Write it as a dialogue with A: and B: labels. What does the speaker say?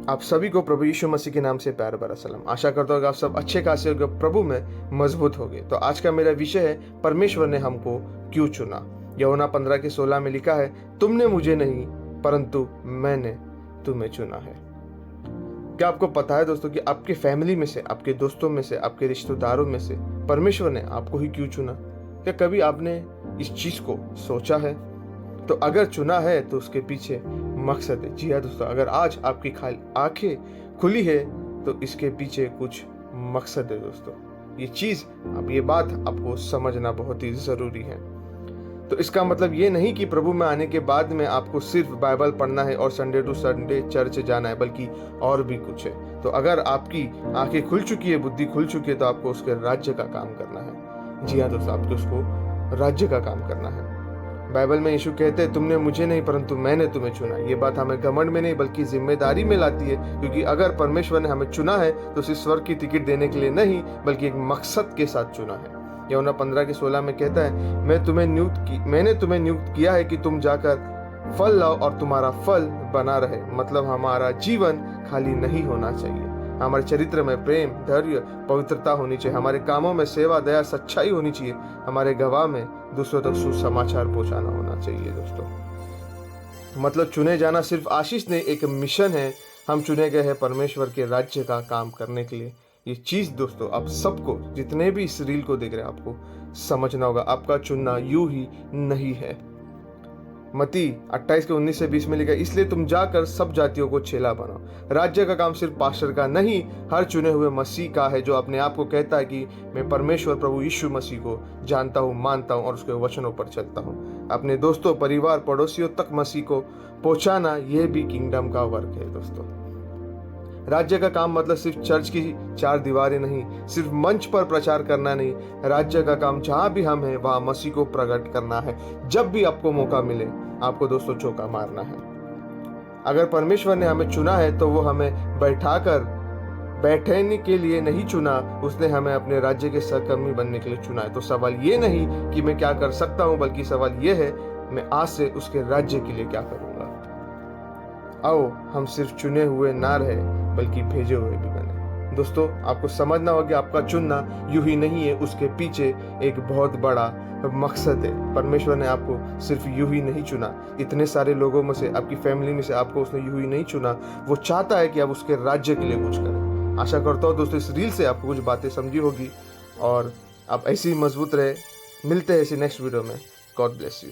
A: आप सभी को प्रभु यीशु मसीह के नाम से प्यार भरा सलाम। आशा करता हूँ कि आप सब अच्छे खासे होगे, प्रभु में मजबूत होगे। तो आज का मेरा विषय है, परमेश्वर ने हमको क्यों चुना। यूहन्ना 15:16 में लिखा है, तुमने मुझे नहीं परंतु मैंने तुम्हें चुना है। क्या आपको पता है दोस्तों कि आपके फैमिली में से, आपके दोस्तों में से, आपके रिश्तेदारों में से परमेश्वर ने आपको ही क्यों चुना? क्या कभी आपने इस चीज को सोचा है? तो अगर चुना है तो उसके पीछे मकसद है। जी हाँ दोस्तों, अगर आज आपकी आंखें खुली है तो इसके पीछे कुछ मकसद है दोस्तों। ये बात आपको समझना बहुत ही जरूरी है। तो इसका मतलब ये नहीं कि प्रभु में आने के बाद में आपको सिर्फ बाइबल पढ़ना है और संडे टू संडे चर्च जाना है, बल्कि और भी कुछ है। तो अगर आपकी आंखें खुल चुकी है, बुद्धि खुल चुकी है, तो आपको उसके राज्य का काम करना है। जी हाँ दोस्तों, आपको उसको राज्य का काम करना है। बाइबल में यीशु कहते हैं, तुमने मुझे नहीं परंतु मैंने तुम्हें चुना। ये बात हमें घमंड में नहीं बल्कि जिम्मेदारी में लाती है, क्योंकि अगर परमेश्वर ने हमें चुना है तो सिर्फ स्वर्ग की टिकट देने के लिए नहीं, बल्कि एक मकसद के साथ चुना है। यूहन्ना 15:16 में कहता है, मैंने तुम्हें नियुक्त किया है कि तुम जाकर फल लाओ और तुम्हारा फल बना रहे। मतलब हमारा जीवन खाली नहीं होना चाहिए। हमारे चरित्र में प्रेम, धैर्य, पवित्रता होनी चाहिए। हमारे कामों में सेवा, दया, सच्चाई होनी चाहिए। हमारे गवाह में दूसरों तक सुसमाचार पहुंचाना होना चाहिए दोस्तों। मतलब चुने जाना सिर्फ आशीष नहीं, एक मिशन है। हम चुने गए हैं परमेश्वर के राज्य का काम करने के लिए। ये चीज दोस्तों आप सबको, जितने भी इस रील को देख रहे हैं, आपको समझना होगा। आपका चुनना यूं ही नहीं है। मत्ती 28:19-20 में लिखा, इसलिए तुम जाकर सब जातियों को चेला बनाओ। राज्य का काम सिर्फ पास्टर का नहीं, हर चुने हुए मसीह का है, जो अपने आप को कहता है कि मैं परमेश्वर प्रभु यीशु मसीह को जानता हूँ, मानता हूँ और उसके वचनों पर चलता हूँ। अपने दोस्तों, परिवार, पड़ोसियों तक मसीह को पहुंचाना, यह भी किंगडम का वर्क है दोस्तों। राज्य का काम मतलब सिर्फ चर्च की 4 दीवारें नहीं, सिर्फ मंच पर प्रचार करना नहीं। राज्य का काम जहां भी हम हैं वहां मसीह को प्रकट करना है। जब भी आपको मौका मिले, आपको दोस्तों चौका मारना है। अगर परमेश्वर ने हमें चुना है तो वो हमें बैठने के लिए नहीं चुना, उसने हमें अपने राज्य के सहकर्मी बनने के लिए चुना है। तो सवाल ये नहीं कि मैं क्या कर सकता हूं, बल्कि सवाल ये है, मैं आज से उसके राज्य के लिए क्या करूंगा। आओ हम सिर्फ चुने हुए ना रहे, बल्कि भेजे हुए भी बने। दोस्तों, आपको समझना होगा कि आपका चुनना यूं ही नहीं है, उसके पीछे एक बहुत बड़ा मकसद है। परमेश्वर ने आपको सिर्फ यूं ही नहीं चुना। इतने सारे लोगों में से, आपकी फैमिली में से आपको उसने यूं ही नहीं चुना। वो चाहता है कि आप उसके राज्य के लिए कुछ करें। आशा करता हूँ दोस्तों इस रील से आपको कुछ बातें समझी होगी और आप ऐसे ही मजबूत रहे। मिलते हैं ऐसी नेक्स्ट वीडियो में। God bless you.